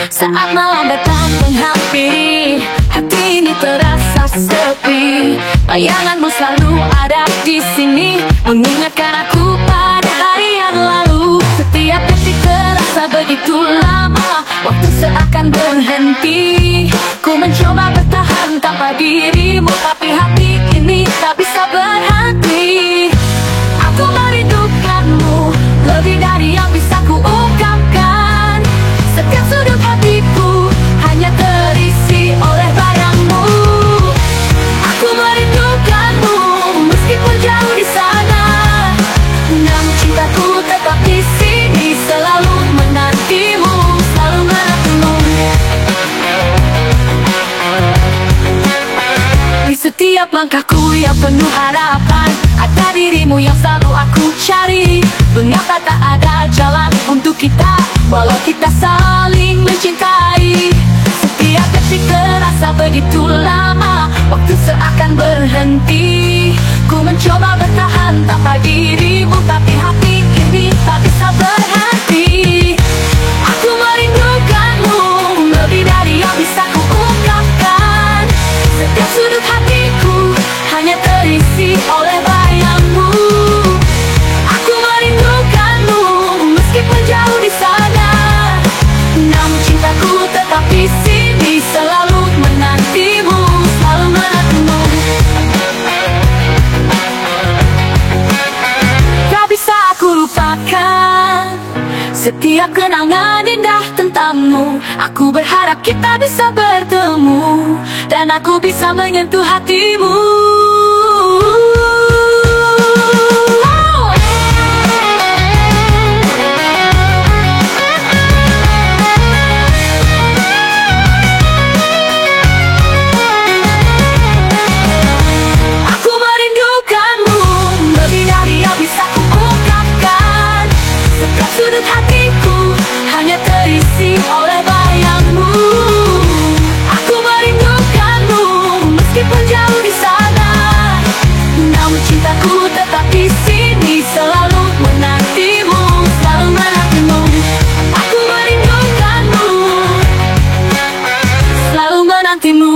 Saat malam datang menghampiri, hati ini terasa sepi. Bayanganmu selalu ada di sini, mengingatkan aku pada hari yang lalu. Setiap detik terasa begitu lama, waktu seakan berhenti. Ku mencoba bertahan tanpa dirimu, tapi hati ini tak bisa berhenti. Aku merindukanmu lebih dari yang bisa ku ungkapkan. Setiap sudut hatiku hanya terisi oleh bayangmu. Aku merindukanmu meskipun jauh di sana. Namun cintaku tetap di sini, selalu menantimu, selalu menantimu. Di setiap langkahku yang penuh harapan, ada dirimu yang selalu aku cari. Mengapa tak ada jalan untuk kita, walau kita saling mencintai? Setiap detik terasa begitu lama, waktu seakan berhenti. Ku mencoba bertahan tanpa dirimu, tapi hati ini tak bisa berhenti. Aku merindukanmu lebih dari yang bisa ku ungkapkan. Setiap sudut hatiku hanya terisi oleh bayangmu. Aku merindukanmu meskipun jauh di sana. Namun cintaku tetap di sini, selalu menantimu, selalu menantimu. Tak bisa aku lupakan setiap kenangan indah tentangmu. Aku berharap kita bisa bertemu, dan aku bisa menyentuh hatimu. Aku merindukanmu lebih dari yang bisa ku ungkapkan. Setiap sudut hatiku hanya terisi oleh bayangmu. Aku merindukanmu meskipun jauh di sana. Namun cintaku tetap di sini, selalu menantimu, selalu menantimu. Aku merindukanmu, selalu menantimu.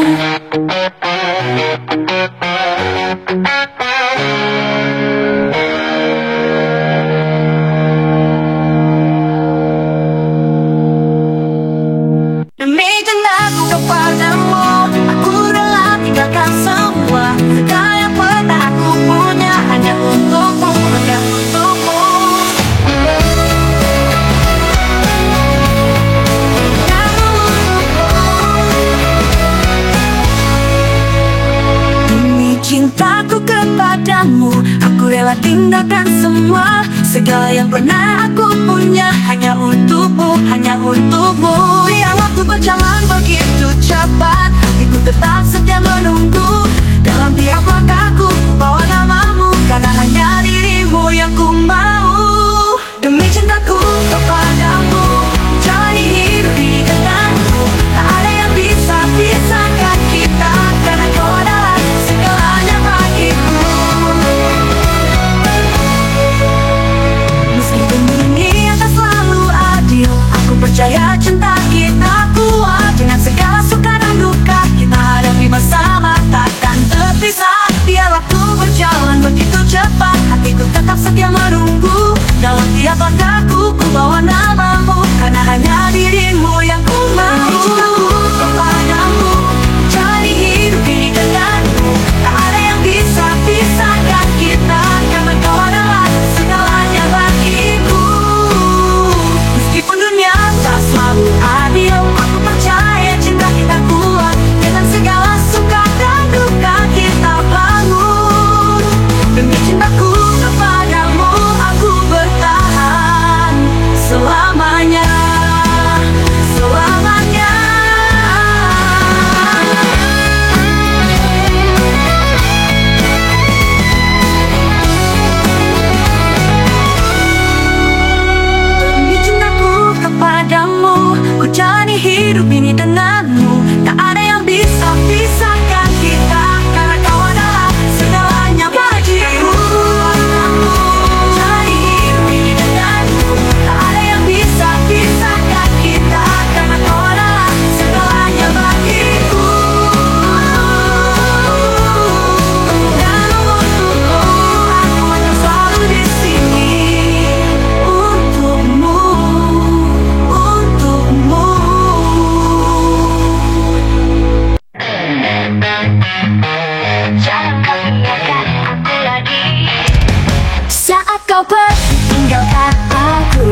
Demi cintaku kepadamu, aku rela tinggalkan semua. Segala yang pernah aku punya hanya untukmu, hanya untukmu. Demi cintaku kepadamu, aku rela tinggalkan semua. Segala yang pernah aku punya hanya untukmu, hanya untukmu. Ya, waktu berjalan begitu cepat, hatiku tetap setia menunggu. Dalam tiap langkahku bawa namamu, karena hanya dirimu yang ku mau. Demi cintaku kepadamu, jalani hidup di denganmu. Tak ada yang bisa pisahkan kita, karena kau adalah segalanya bagiku. Meskipun dunia tak selalu adil, aku percaya cinta kita kuat. Dengan segala suka dan duka kita hadapi bersama, takkan terpisah. Biar waktu berjalan begitu cepat, hatiku tetap setia menunggu. Dalam tiap langkahku ku bawa namamu, karena hanya dirimu yang ku mau. Demi cintaku kepadamu, jalani hidup di denganmu. Tak ada yang bisa pisahkan kita, karena kau adalah segalanya bagiku. Meskipun dunia tak selalu adil, aku percaya cinta kita kuat. Dengan segala suka dan duka kita bangun. Demi cintaku kepadamu, aku pergi tinggalkan aku.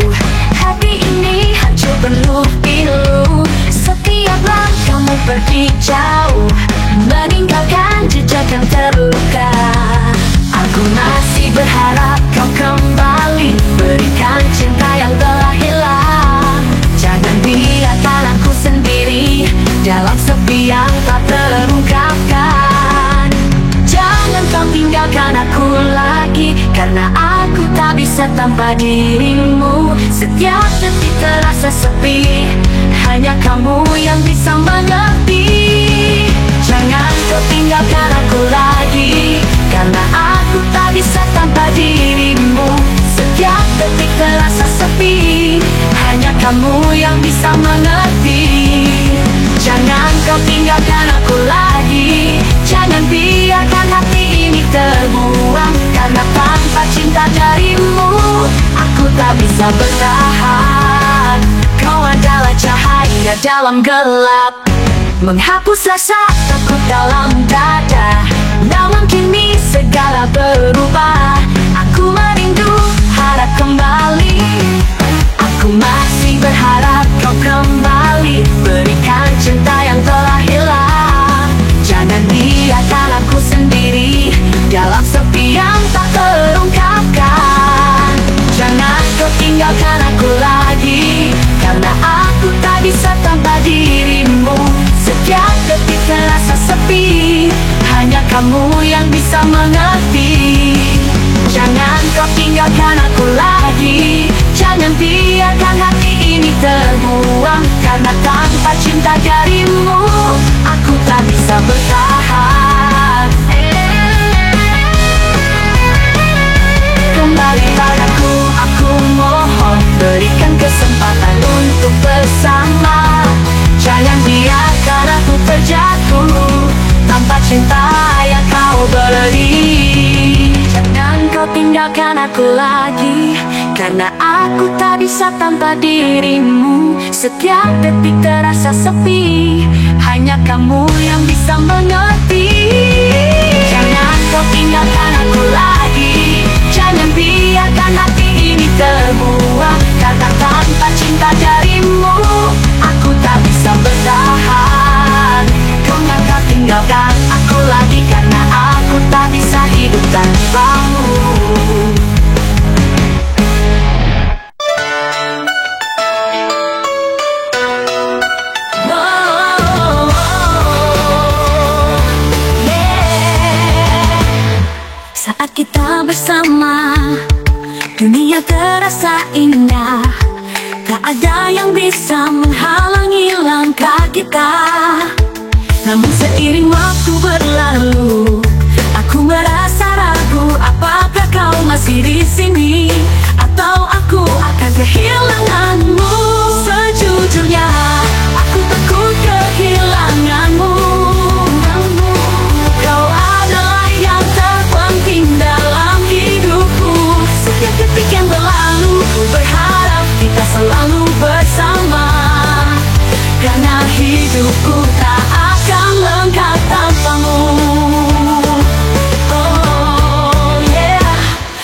Hati ini hancur penuh pilu. Setiap langkahmu pergi jauh, meninggalkan jejak yang terluka. Aku masih berharap kau kembali, berikan cinta yang telah hilang. Jangan biarkan aku sendiri dalam sepi yang tak terungkapkan. Jangan kau tinggalkan aku lagi, karena aku tak bisa tanpa dirimu. Setiap detik terasa sepi, hanya kamu yang bisa mengerti. Jangan kau tinggalkan aku lagi, karena aku tak bisa tanpa dirimu. Setiap detik terasa sepi, hanya kamu yang bisa mengerti. Jangan kau tinggalkan aku lagi, jangan biarkan hati ini terbuang. Karena tanpa cinta darimu, aku tak bisa bertahan. Kau adalah cahaya dalam gelap, menghapus rasa takut dalam dada. Namun kini segala berubah, aku merindu harap kembali. Aku masih berharap kau kembali, berikan cinta yang telah hilang. Jangan biarkan aku sendiri dalam sepi yang tak terungkapkan. Jangan kau tinggalkan aku lagi, karena aku tak bisa tanpa dirimu. Setiap detik terasa sepi, hanya kamu yang bisa mengerti. Jangan kau tinggalkan aku lagi, jangan biarkan hati ini terbuang. Karena tanpa cinta darimu, aku tak bisa bertahan. Kembali padaku, aku mohon, berikan kesempatan untuk bersama. Jangan biarkan aku terjatuh tanpa cinta yang kau beri. Jangan kau tinggalkan aku lagi, karena aku tak bisa tanpa dirimu. Setiap detik terasa sepi, hanya kamu yang bisa mengerti. Jangan kau tinggalkan aku lagi, jangan biarkan hati ini terbuang. Karena tanpa cinta darimu, aku tak bisa bertahan. Jangan kau tinggalkan aku lagi, karena aku tak bisa hidup tanpamu. Saat kita bersama, dunia terasa indah. Tak ada yang bisa menghalangi langkah kita. Namun seiring waktu berlalu, aku merasa ragu, apakah kau masih di sini, atau aku akan kehilanganmu. Sejujurnya, aku takut kehilanganmu. Kau adalah yang terpenting dalam hidupku. Setiap detik yang berlalu, ku berharap kita selalu bersama. Karena hidupku tak akan lengkap tanpamu. Oh yeah.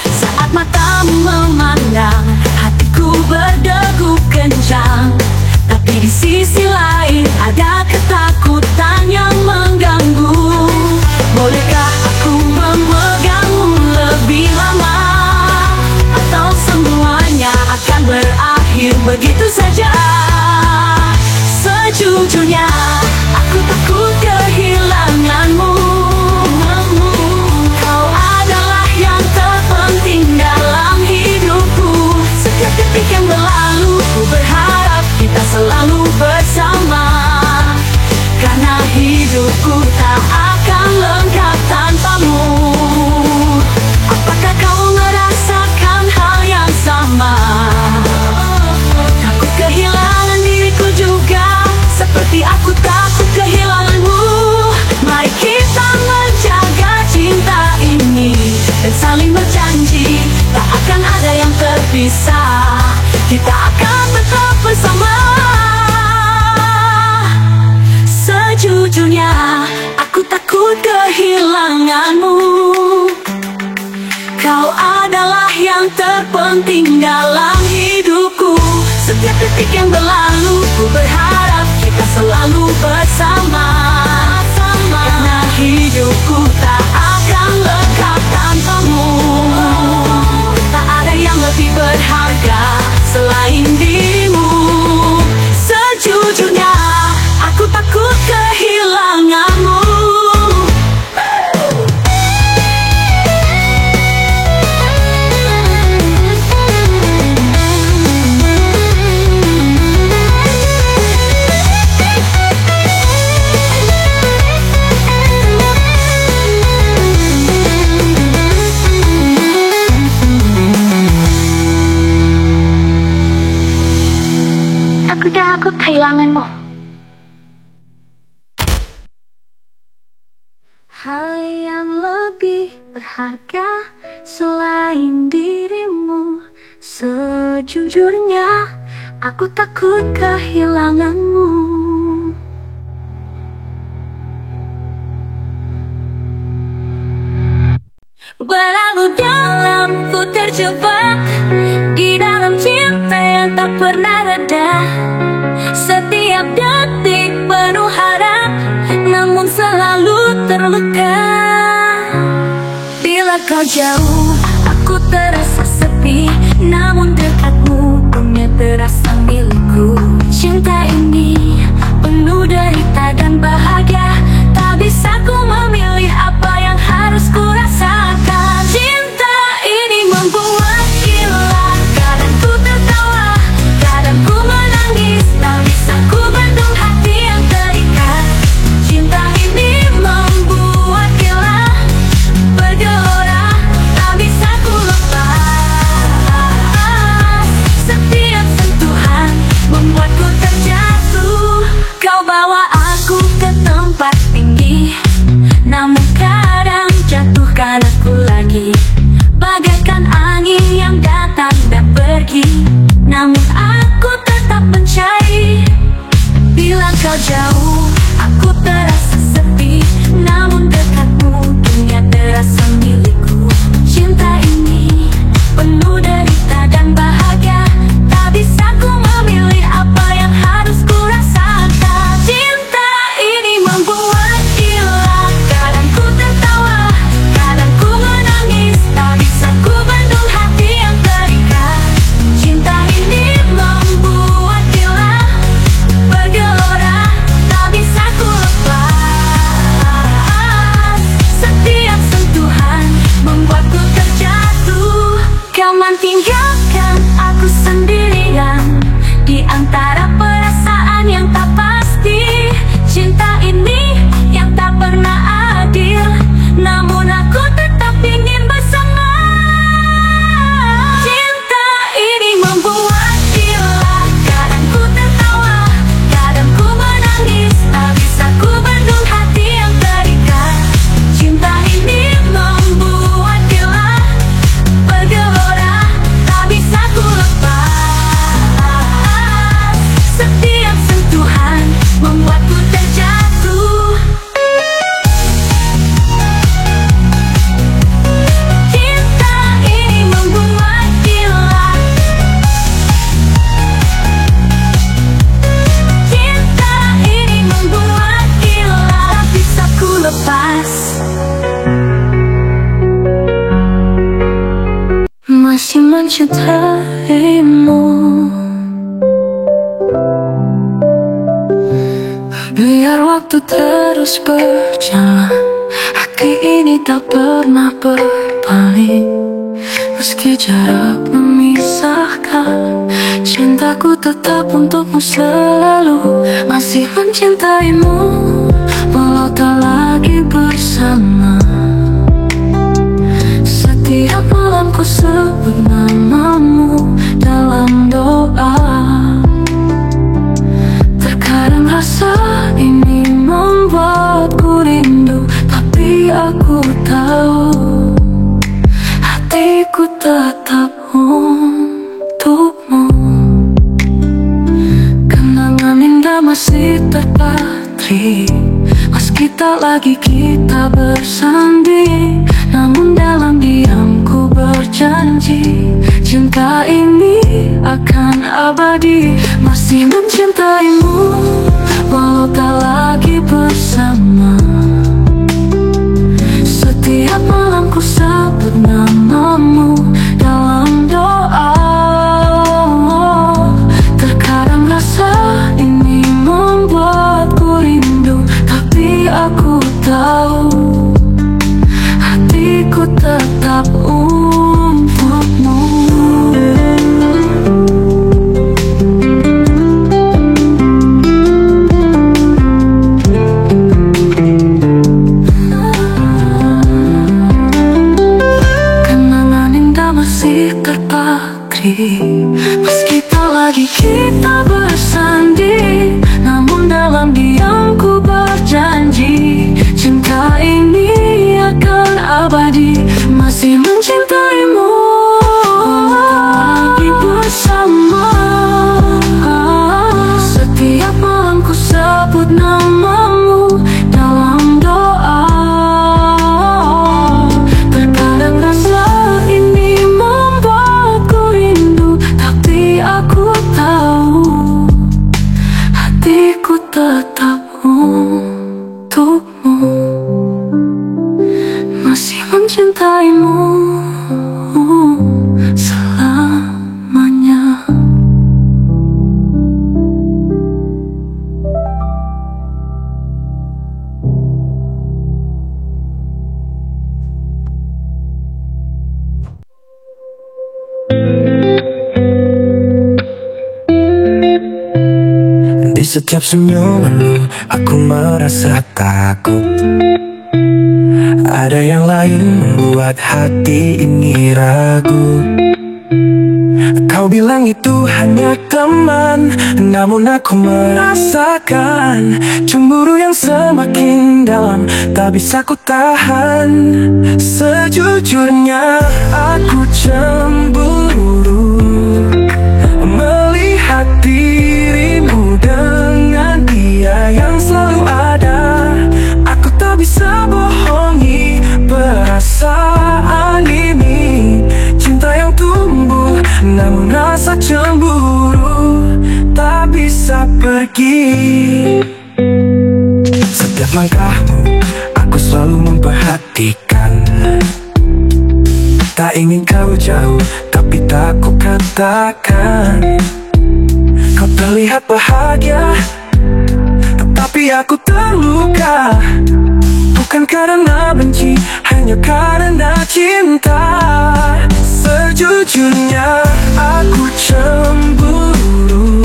Saat matamu memandang, hatiku berdegup kencang. Tapi di sisi lain ada ketakutan yang mengganggu. Bolehkah aku memegangmu lebih lama, atau semuanya akan berakhir begitu saja? Sejujurnya, aku takut kehilanganmu. Kau adalah yang terpenting dalam hidupku. Setiap detik yang berlalu, ku berharap kita selalu bersama. Karena hidupku tak akan lengkap tanpamu. Apakah kau merasakan hal yang sama? Takut kehilangan diriku juga, seperti aku takut kehilanganmu. Mari kita menjaga cinta ini dan saling berjanji, tak akan ada yang terpisah. Kita akan tetap bersama. Sejujurnya, aku takut kehilanganmu. Kau adalah yang yang terpenting dalam hidupku. Setiap detik yang berlalu, ku berharap kita selalu bersama. Karena hidupku tak akan lengkap tanpamu. Tak ada yang lebih berharga selain dirimu. Sejujurnya, aku takut kehilanganmu. Aku kehilanganmu. Hal yang lebih berharga selain dirimu. Sejujurnya, aku takut kehilanganmu. Berlalu dalam ku terjebak di dalam cinta yang tak pernah reda. Setiap detik penuh harap, namun selalu terluka. Bila kau jauh, aku terasa sepi, namun dekatmu dunia terasa milikku. Cinta ini penuh derita dan bahagia, tak bisa ku memilih apa yang harus ku rasakan. Cinta ini membuat gila, kadang ku tertawa, kadang ku menangis, tak bisa ku bendung hati yang terikat. Cinta ini membuat gila, bergelora, tak bisa ku lepas. Setiap sentuhan membuatku terjatuh. Kau bawa aku ke tempat tinggi, namun kadang jatuhkan aku lagi. Bagaikan angin yang datang dan pergi, namun aku tetap mencari. Bila kau jauh, aku terasa sepi, namun dekatmu dunia terasa milikku. Cinta ini penuh derita dan bahagia, tak bisa ku memilih apa yang harus ku rasakan. Cinta ini membuat gila, kadang ku tertawa, kadang ku menangis, tak bisa ku bendung hati yang terikat. Cinta ini membuat gila, bergelora, tak bisa ku lepas. Setiap sentuhan membuatku terjatuh. Kau meninggalkan aku sendirian di antara perasaan yang tak pasti. Cinta ini yang tak pernah adil, namun aku tetap ingin bersama. Cinta ini membuat gila, kadang ku tertawa, kadang ku menangis, tak bisa ku bendung hati yang terikat. Cinta ini membuat gila, bergelora, tak bisa ku lepas. Setiap sentuhan membuatku terjatuh. Cinta ini membuat gila, cinta ini membuat gila, tak bisa ku lepas. Masih mencintaimu, biar waktu terus berjalan, hati ini tak pernah berpaling. Meski jarak memisahkan, cintaku tetap untukmu selalu. Masih mencintaimu, walau tak lagi bersama. Setiap malam ku sebut namamu dalam doa. Terkadang rasa ini membuatku rindu, tapi aku tahu hatiku tetap untukmu. Kenangan indah masih terpatri, meski tak lagi kita bersanding, namun dalam diamku berjuang. berjanji cinta ini akan abadi. Masih mencintaimu walau tak lagi bersama. Setiap malam ku sebut namamu dalam doa. Terkadang rasa ini membuatku rindu, tapi aku tahu hatiku tetap untukmu. Kenangan indah masih terpatri, meski tak lagi kita bersanding. Namun dalam diam ku berjanji cinta ini akan abadi. Masih mencintaimu lagi bersama. Setiap malam ku sebut namamu dalam doa. Terkadang rasa ini membuatku rindu, tapi aku tahu hatiku tetap untukmu. Masih mencintaimu selamanya. Di setiap senyumanmu aku merasa takut. Ada yang lain membuat hati ini ragu. Kau bilang itu hanya teman, namun aku merasakan cemburu yang semakin dalam, tak bisa ku tahan. Sejujurnya aku cemburu melihat dirimu dengan dia yang selalu ada. Aku tak bisa bohongi perasaan ini. Cinta yang tumbuh, namun rasa cemburu tak bisa pergi. Setiap langkahmu aku selalu memperhatikan. Tak ingin kau jauh, tapi tak ku katakan. Kau terlihat bahagia, tetapi aku terluka. Bukan karena benci, hanya karena cinta. Sejujurnya aku cemburu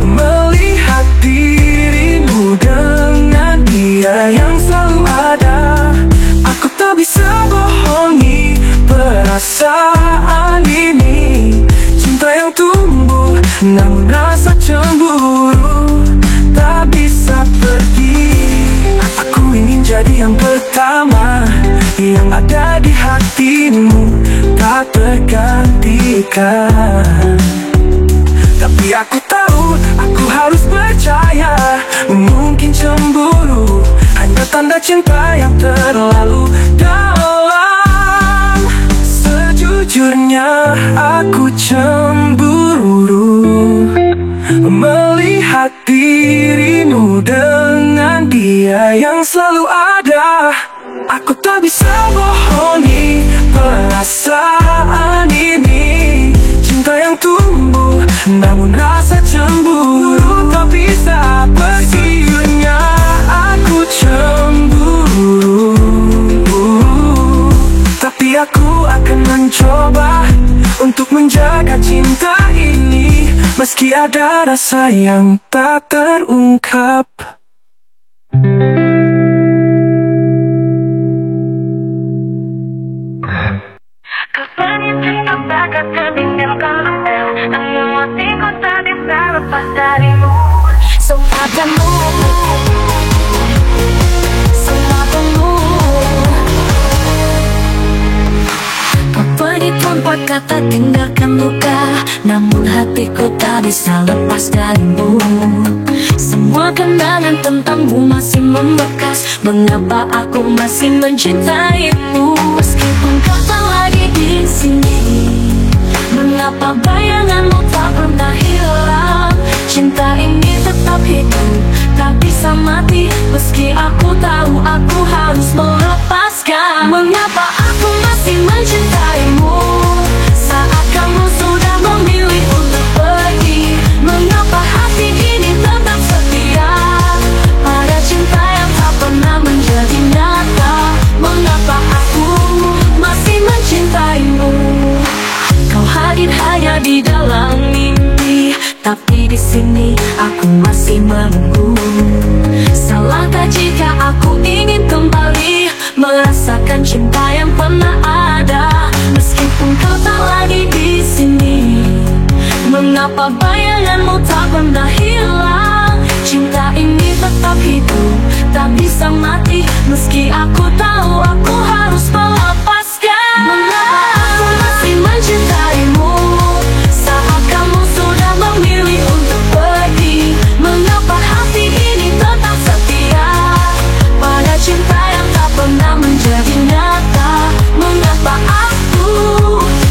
melihat dirimu dengan dia yang selalu ada. Aku tak bisa bohongi perasaan ini. Cinta yang tumbuh, namun rasa cemburu tak bisa pergi. Aku ingin jadi yang pertama yang ada di hatimu, tak tergantikan. Tapi aku tahu aku harus percaya, mungkin cemburu hanya tanda cinta yang terlalu dalam. Sejujurnya aku cemburu melihat dirimu dengan dia yang selalu ada. Aku tak bisa bohongi perasaan ini. Cinta yang tumbuh, namun rasa cemburu tak bisa pergi. Sejujurnya aku cemburu, tapi aku akan mencoba untuk menjaga cinta ini, meski ada rasa yang tak terungkap. Kapan cinta bakal tertinggalkan, namun hatiku tak bisa lepas darimu. Semua kamu, semua kamu. Kau pergi tanpa kata tinggalkan luka, namun hatiku tak bisa lepas darimu. Semua kenangan tentangmu masih membekas. Mengapa aku masih mencintaimu, meskipun kau telah lagi di sini? Mengapa bayanganmu tak pernah hilang? Cinta ini tetap hidup, tak bisa mati. Meski aku tahu aku harus melepaskan. Mengapa aku masih mencintaimu saat kamu sudah memilih untuk pergi? Mengapa hati ini tetap setia pada cinta yang tak pernah menjadi nyata? Mengapa aku masih mencintaimu? Kau hadir hanya di dalam mimpi, tapi di sini aku masih menunggu. Salahkah jika aku ingin kembali merasakan cinta yang pernah ada? Meskipun kau tak lagi di sini, mengapa bayanganmu tak pernah hilang? Cinta ini tetap hidup, tak bisa mati. Meski aku tahu aku harus melepaskan. Mengapa aku masih mencintaimu saat kamu sudah memilih untuk pergi? Mengapa hati ini tetap setia pada cinta yang tak pernah menjadi nyata? Mengapa aku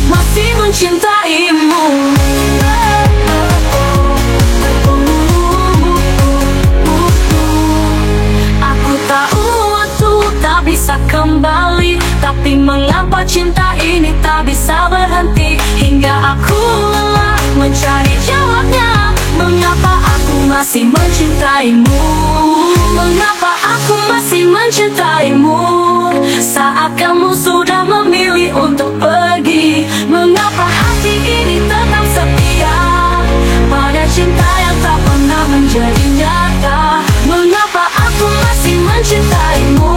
masih mencintaimu? Aku tahu waktu tak bisa kembali, tapi mengapa cinta ini tak bisa berhenti? Hingga aku lelah mencari jawabnya. Mengapa aku masih mencintaimu? Mengapa aku masih mencintaimu saat kamu sudah memilih untuk pergi? Mengapa hati ini tetap setia pada cinta yang tak pernah menjadi nyata? Mengapa aku masih mencintaimu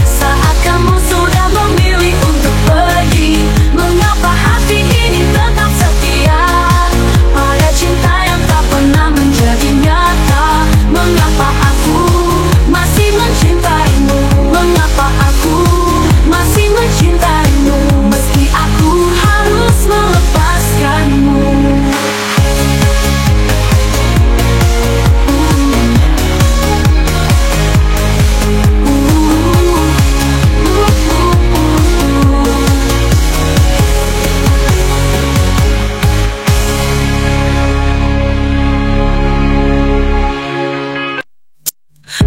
saat kamu sudah memilih untuk pergi? Mengapa hati ini tetap setia pada cinta yang tak pernah menjadi nyata? Mengapa aku masih mencintaimu? Mengapa aku masih mencintaimu? Meski aku harus melepaskanmu.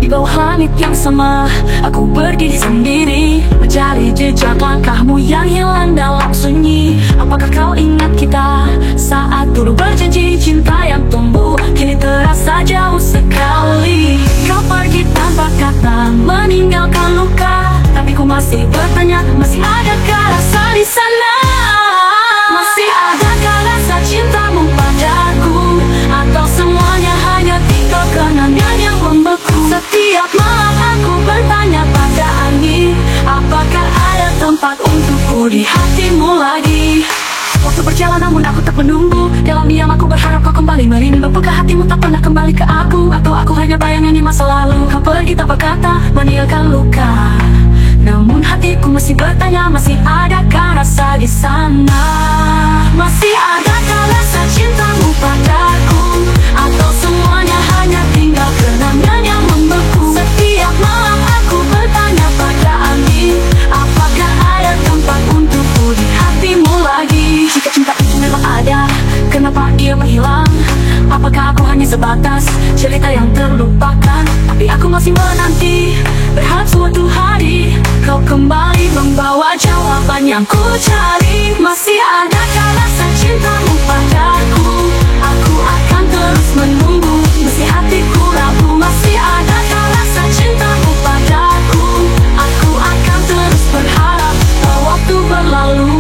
Di bawah langit yang sama, aku berdiri sendiri, mencari jejak langkahmu yang hilang dalam sunyi. Apakah kau ingat kita saat dulu berjanji? Cinta yang tumbuh kini terasa jauh sekali. Kau pergi tanpa kata, meninggalkan luka, tapi ku masih bertanya, masih adakah rasa di sana? Masih adakah rasa cintamu padaku? Atau semuanya hanya tinggal kenangan yang membeku? Setiap malam aku bertanya pada angin, apakah ada tempat untukku di hatimu lagi? Waktu berjalan namun aku tak menunggu. Dalam diam aku berharap kau kembali merindu. Apakah hatimu tak pernah kembali ke aku? Atau aku hanya bayangan di masa lalu? Kau pergi tanpa kata, meninggalkan luka, namun hatiku masih bertanya, masih adakah rasa di sana? Masih adakah rasa cintamu padaku? Atau semuanya hanya tinggal kenangan yang membeku? Setiap malam aku bertanya pada angin, apakah ada tempat untukku di hatimu lagi? Jika cinta itu memang ada, kenapa dia menghilang? Apakah aku hanya sebatas cerita yang terlupakan? Tapi aku masih menanti, berharap suatu hari kau kembali membawa jawaban yang ku cari. Masih adakah rasa cintamu padaku? Aku akan terus menunggu, meski hatiku ragu. Masih adakah rasa cintamu padaku? Aku akan terus berharap kalau waktu berlalu.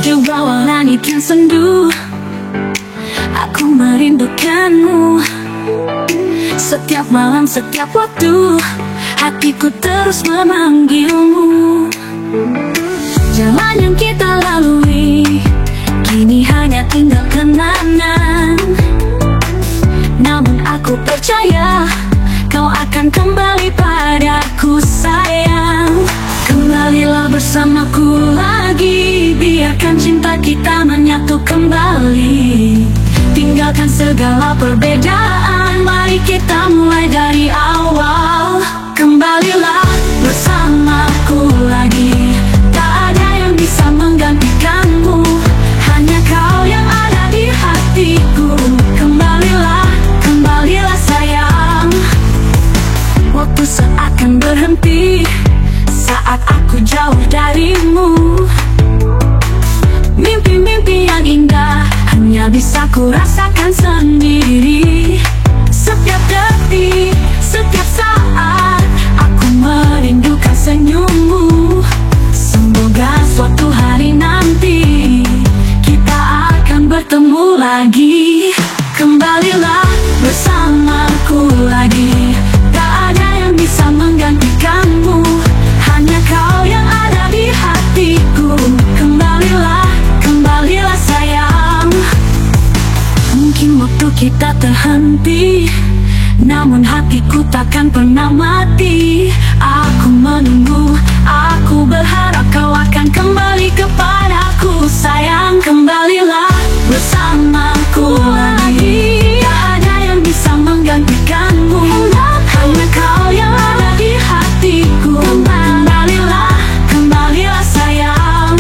Di bawah langit yang sendu, aku merindukanmu. Setiap malam, setiap waktu, hatiku terus memanggilmu. Jalan yang kita lalui kini hanya tinggal kenangan. Namun aku percaya kau akan kembali padaku sayang. Kembalilah bersamaku lagi, biarkan cinta kita menyatu kembali. Tinggalkan segala perbedaan, mari kita mulai dari awal. Kembalilah bersamaku lagi, tak ada yang bisa menggantikanmu, hanya kau yang ada di hatiku. Kembalilah, kembalilah sayang. Waktu seakan berhenti saat aku jauh darimu. Mimpi-mimpi yang indah hanya bisa ku rasakan sendiri. Setiap detik, setiap saat aku merindukan senyummu. Semoga suatu hari nanti kita akan bertemu lagi. Kembalilah bersamaku lagi, tak ada yang bisa menggantikanmu, hanya kau yang ada di hatiku. Kembalilah, kembalilah sayang. Mungkin waktu kita terhenti, namun hatiku takkan pernah mati. Aku menunggu, aku berharap kau akan kembali kepadaku sayang. Kembalilah bersamaku lagi, tak ada yang bisa menggantikanmu, hanya kau yang ada di hatiku. Kembalilah, kembalilah sayang.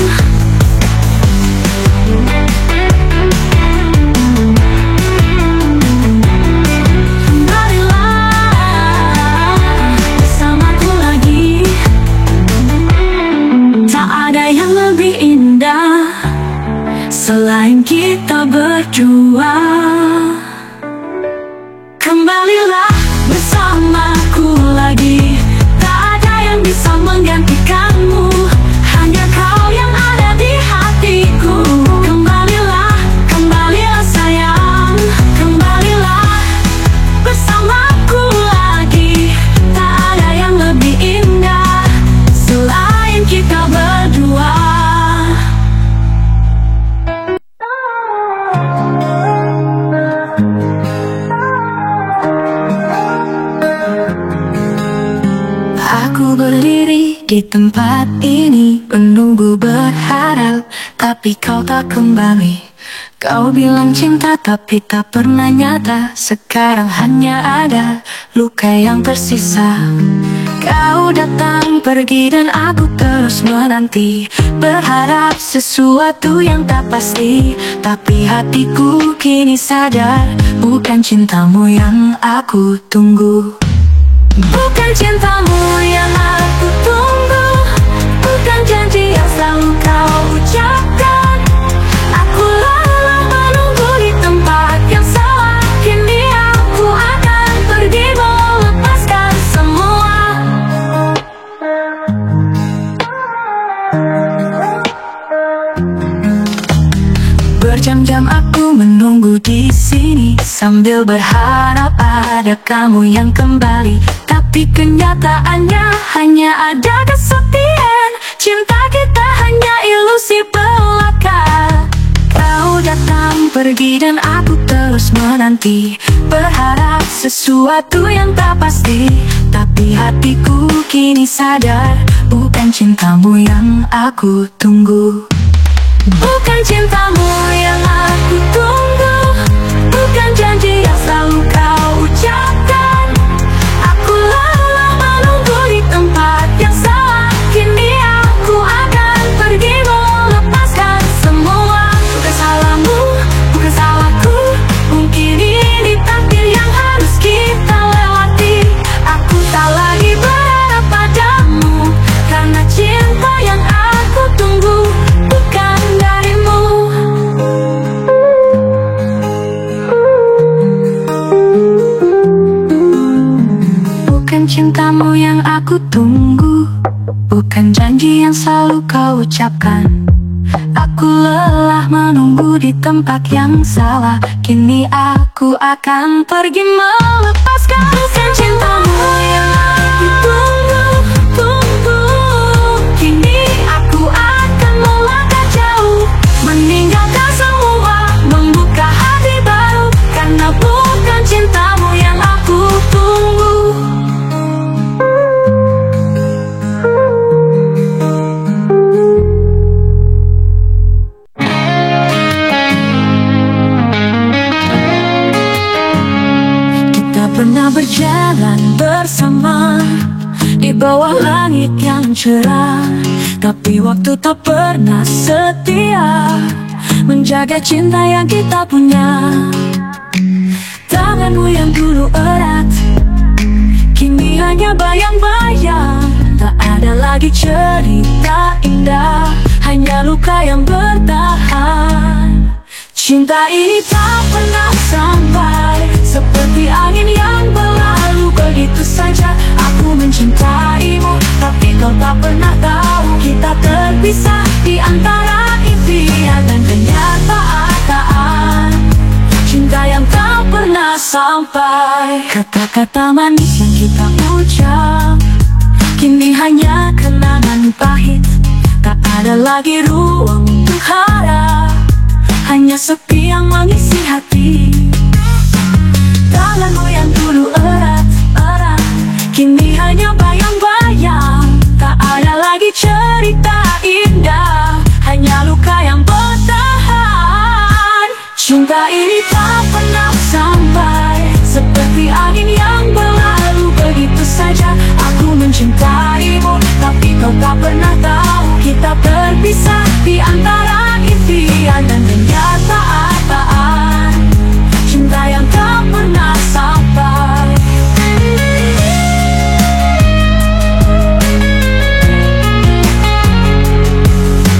Selain kita berdua, kembalilah bersamaku lagi, tak ada yang bisa menggantikanmu, hanya kau yang ada di hatiku. Kembalilah, kembalilah sayang. Kembalilah bersamaku lagi, tak ada yang lebih indah selain kita berdua. Aku berdiri di tempat ini, menunggu berharap, tapi kau tak kembali. Kau bilang cinta tapi tak pernah nyata, sekarang hanya ada luka yang tersisa. Kau datang pergi dan aku terus menanti, berharap sesuatu yang tak pasti. Tapi hatiku kini sadar, bukan cintamu yang aku tunggu. Bukan cintamu yang aku tunggu, bukan janji yang selalu kau ucapkan. Aku lelah menunggu di tempat yang salah, kini aku akan pergi melepaskan semua. Berjam-jam aku menunggu di sini, sambil berharap ada kamu yang kembali. Tapi kenyataannya hanya ada kesepian, cinta kita hanya ilusi belaka. Kau datang pergi dan aku terus menanti, berharap sesuatu yang tak pasti. Tapi hatiku kini sadar, bukan cintamu yang aku tunggu. Bukan cintamu yang aku tunggu, bukan janji yang selalu kau ucapkan. Aku lelah menunggu di tempat yang salah, kini aku akan pergi melepaskan semua. Bukan salahmu, bukan salahku, mungkin ini takdir yang harus kita lewati. Aku tak lagi berharap padamu, karena cinta yang aku tunggu bukan darimu. Bukan cintamu yang aku tunggu, bukan janji yang selalu kau ucapkan. Aku lelah menunggu di tempat yang salah, kini aku akan pergi melepaskan. Bukan cintamu yang aku tunggu, kini aku akan pernah berjalan bersama di bawah langit yang cerah, tapi waktu tak pernah setia menjaga cinta yang kita punya. Tanganmu yang dulu erat kini hanya bayang-bayang. Tak ada lagi cerita indah, hanya luka yang bertahan. Cinta ini tak pernah sampai, seperti angin yang berlalu begitu saja. Aku mencintaimu, tapi kau tak pernah tahu. Kita terpisah di antara impian dan kenyataan. Cinta yang tak pernah sampai. Kata-kata manis yang kita ucap kini hanya kenangan pahit. Tak ada lagi ruang untuk harap, hanya sepi yang mengisi hati. Tanganmu yang dulu erat kini hanya bayang-bayang. Tak ada lagi cerita indah, hanya luka yang bertahan. Cinta ini tak pernah sampai, seperti angin yang berlalu begitu saja. Aku mencintaimu, tapi kau tak pernah tahu. Kita terpisah di antara impian dan kenyataan. Cinta yang tak pernah sampai.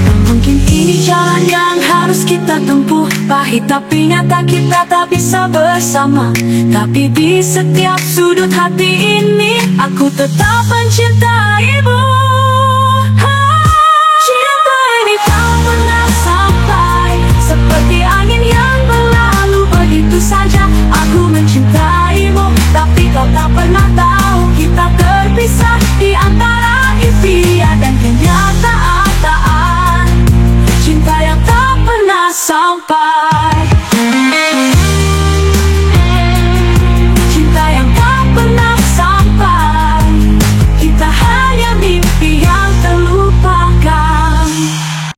Tak mungkin ini jalan yang harus kita tempuh. Pahit tapi nyata kita tak bisa bersama. Tapi di setiap sudut hati ini aku tetap mencintaimu.